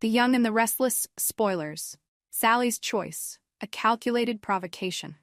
The Young and the Restless, spoilers. Sally's choice, a calculated provocation.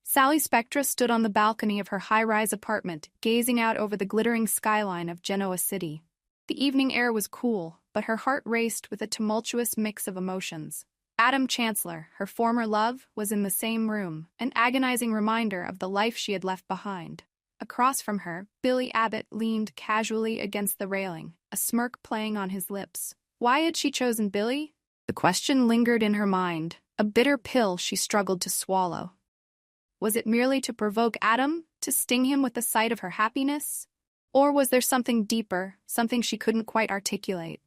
Sally Spectra stood on the balcony of her high-rise apartment, gazing out over the glittering skyline of Genoa City. The evening air was cool, but her heart raced with a tumultuous mix of emotions. Adam Chancellor, her former love, was in the same room, an agonizing reminder of the life she had left behind. Across from her, Billy Abbott leaned casually against the railing, a smirk playing on his lips. Why had she chosen Billy? The question lingered in her mind, a bitter pill she struggled to swallow. Was it merely to provoke Adam, to sting him with the sight of her happiness? Or was there something deeper, something she couldn't quite articulate?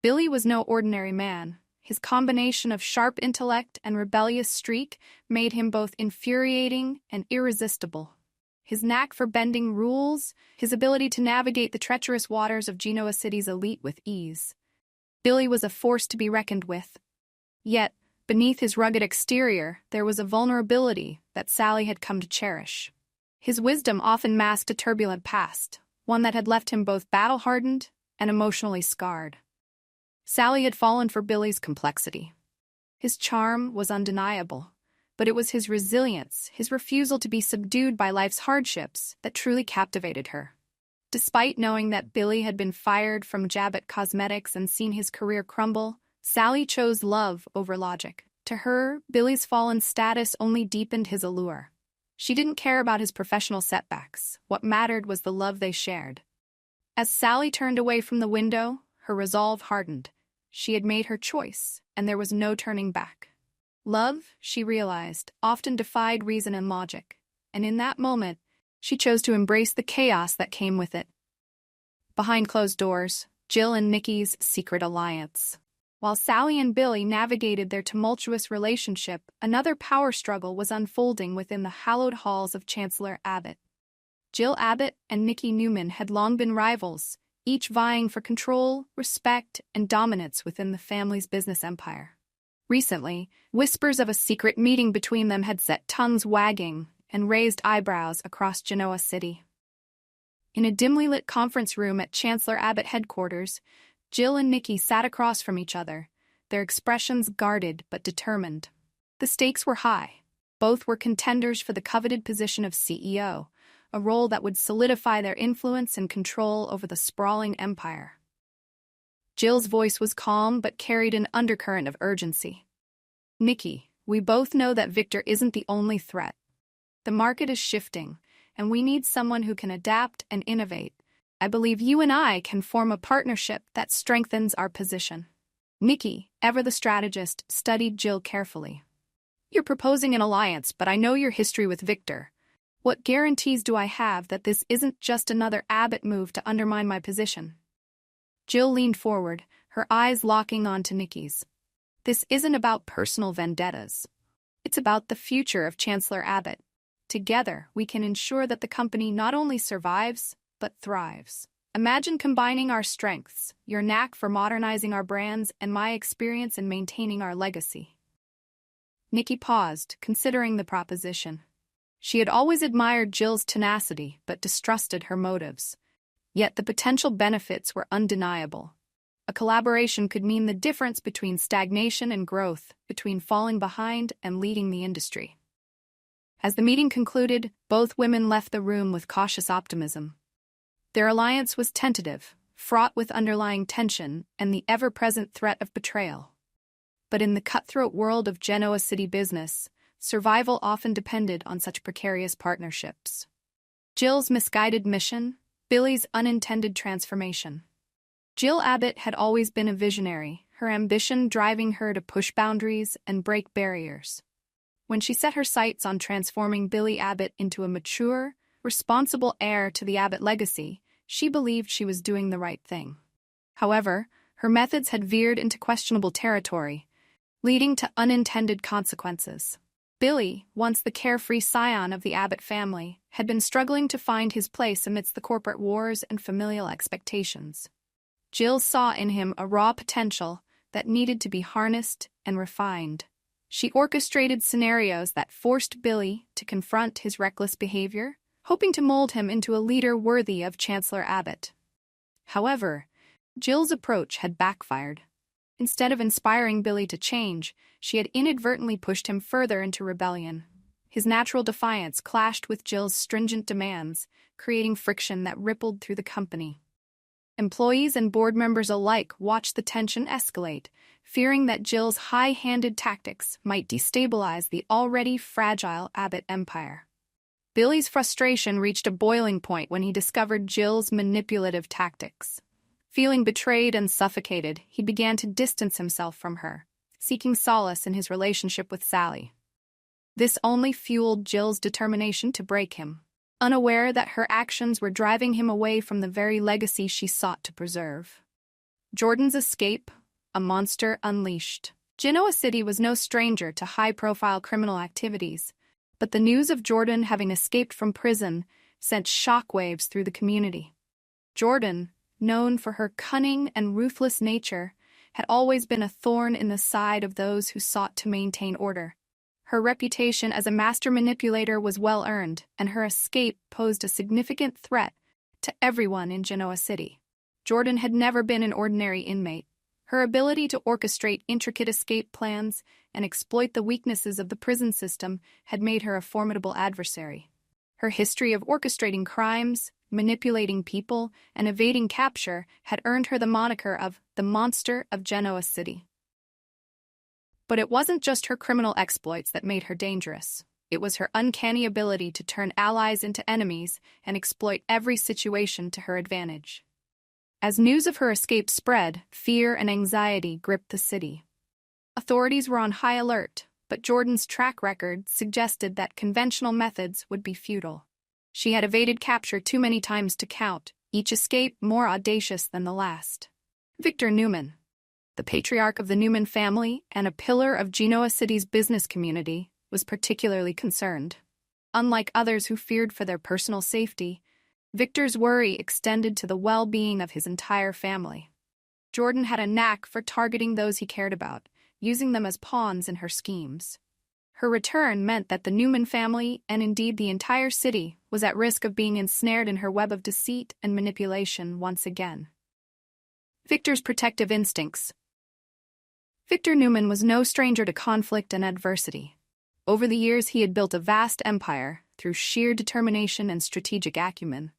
Billy was no ordinary man. His combination of sharp intellect and rebellious streak made him both infuriating and irresistible. His knack for bending rules, his ability to navigate the treacherous waters of Genoa City's elite with ease. Billy was a force to be reckoned with. Yet, beneath his rugged exterior, there was a vulnerability that Sally had come to cherish. His wisdom often masked a turbulent past, one that had left him both battle-hardened and emotionally scarred. Sally had fallen for Billy's complexity. His charm was undeniable, but it was his resilience, his refusal to be subdued by life's hardships, that truly captivated her. Despite knowing that Billy had been fired from Jabbett Cosmetics and seen his career crumble, Sally chose love over logic. To her, Billy's fallen status only deepened his allure. She didn't care about his professional setbacks. What mattered was the love they shared. As Sally turned away from the window, her resolve hardened. She had made her choice, and there was no turning back. Love, she realized, often defied reason and logic, and in that moment, she chose to embrace the chaos that came with it. Behind closed doors, Jill and Nikki's secret alliance. While Sally and Billy navigated their tumultuous relationship, another power struggle was unfolding within the hallowed halls of Chancellor Abbott. Jill Abbott and Nikki Newman had long been rivals, each vying for control, respect, and dominance within the family's business empire. Recently, whispers of a secret meeting between them had set tongues wagging and raised eyebrows across Genoa City. In a dimly lit conference room at Chancellor Abbott headquarters, Jill and Nikki sat across from each other, their expressions guarded but determined. The stakes were high. Both were contenders for the coveted position of CEO, a role that would solidify their influence and control over the sprawling empire. Jill's voice was calm but carried an undercurrent of urgency. Nikki, we both know that Victor isn't the only threat. The market is shifting, and we need someone who can adapt and innovate. I believe you and I can form a partnership that strengthens our position. Nikki, ever the strategist, studied Jill carefully. You're proposing an alliance, but I know your history with Victor. What guarantees do I have that this isn't just another Abbott move to undermine my position? Jill leaned forward, her eyes locking onto Nikki's. This isn't about personal vendettas. It's about the future of Chancellor Abbott. Together, we can ensure that the company not only survives, but thrives. Imagine combining our strengths, your knack for modernizing our brands and my experience in maintaining our legacy. Nikki paused, considering the proposition. She had always admired Jill's tenacity, but distrusted her motives. Yet the potential benefits were undeniable. A collaboration could mean the difference between stagnation and growth, between falling behind and leading the industry. As the meeting concluded, both women left the room with cautious optimism. Their alliance was tentative, fraught with underlying tension and the ever-present threat of betrayal. But in the cutthroat world of Genoa City business, survival often depended on such precarious partnerships. Jill's misguided mission, Billy's unintended transformation. Jill Abbott had always been a visionary, her ambition driving her to push boundaries and break barriers. When she set her sights on transforming Billy Abbott into a mature, responsible heir to the Abbott legacy, she believed she was doing the right thing. However, her methods had veered into questionable territory, leading to unintended consequences. Billy, once the carefree scion of the Abbott family, had been struggling to find his place amidst the corporate wars and familial expectations. Jill saw in him a raw potential that needed to be harnessed and refined. She orchestrated scenarios that forced Billy to confront his reckless behavior, hoping to mold him into a leader worthy of Chancellor Abbott. However, Jill's approach had backfired. Instead of inspiring Billy to change, she had inadvertently pushed him further into rebellion. His natural defiance clashed with Jill's stringent demands, creating friction that rippled through the company. Employees and board members alike watched the tension escalate, fearing that Jill's high-handed tactics might destabilize the already fragile Abbott empire. Billy's frustration reached a boiling point when he discovered Jill's manipulative tactics. Feeling betrayed and suffocated, he began to distance himself from her, seeking solace in his relationship with Sally. This only fueled Jill's determination to break him, unaware that her actions were driving him away from the very legacy she sought to preserve. Jordan's escape, a monster unleashed. Genoa City was no stranger to high-profile criminal activities, but the news of Jordan having escaped from prison sent shockwaves through the community. Jordan, known for her cunning and ruthless nature, had always been a thorn in the side of those who sought to maintain order. Her reputation as a master manipulator was well-earned, and her escape posed a significant threat to everyone in Genoa City. Jordan had never been an ordinary inmate. Her ability to orchestrate intricate escape plans and exploit the weaknesses of the prison system had made her a formidable adversary. Her history of orchestrating crimes, manipulating people, and evading capture had earned her the moniker of the Monster of Genoa City. But it wasn't just her criminal exploits that made her dangerous. It was her uncanny ability to turn allies into enemies and exploit every situation to her advantage. As news of her escape spread, fear and anxiety gripped the city. Authorities were on high alert, but Jordan's track record suggested that conventional methods would be futile. She had evaded capture too many times to count, each escape more audacious than the last. Victor Newman, the patriarch of the Newman family and a pillar of Genoa City's business community, was particularly concerned. Unlike others who feared for their personal safety, Victor's worry extended to the well-being of his entire family. Jordan had a knack for targeting those he cared about, using them as pawns in her schemes. Her return meant that the Newman family, and indeed the entire city, was at risk of being ensnared in her web of deceit and manipulation once again. Victor's protective instincts. Victor Newman was no stranger to conflict and adversity. Over the years, he had built a vast empire through sheer determination and strategic acumen.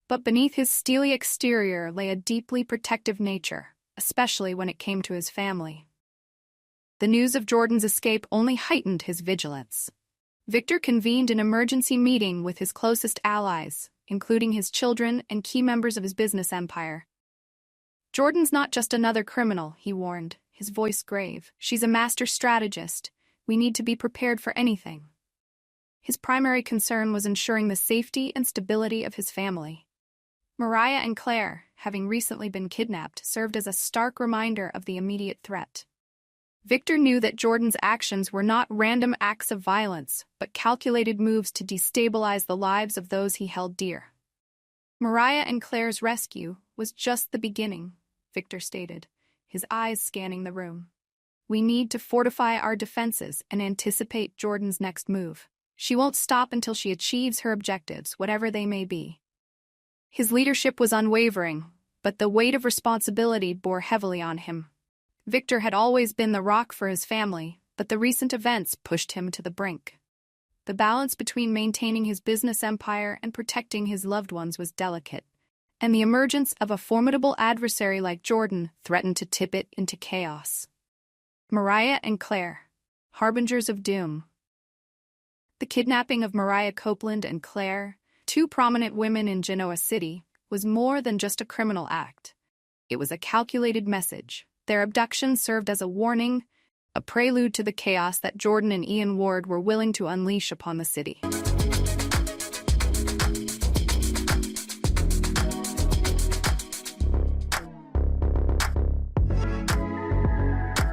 But beneath his steely exterior lay a deeply protective nature, especially when it came to his family. The news of Jordan's escape only heightened his vigilance. Victor convened an emergency meeting with his closest allies, including his children and key members of his business empire. "Jordan's not just another criminal," he warned, his voice grave. "She's a master strategist. We need to be prepared for anything." His primary concern was ensuring the safety and stability of his family. Mariah and Claire, having recently been kidnapped, served as a stark reminder of the immediate threat. Victor knew that Jordan's actions were not random acts of violence, but calculated moves to destabilize the lives of those he held dear. Mariah and Claire's rescue was just the beginning, Victor stated, his eyes scanning the room. "We need to fortify our defenses and anticipate Jordan's next move. She won't stop until she achieves her objectives, whatever they may be." His leadership was unwavering, but the weight of responsibility bore heavily on him. Victor had always been the rock for his family, but the recent events pushed him to the brink. The balance between maintaining his business empire and protecting his loved ones was delicate, and the emergence of a formidable adversary like Jordan threatened to tip it into chaos. Mariah and Claire, harbingers of doom. The kidnapping of Mariah Copeland and Claire, two prominent women in Genoa City, was more than just a criminal act. It was a calculated message. Their abduction served as a warning, a prelude to the chaos that Jordan and Ian Ward were willing to unleash upon the city.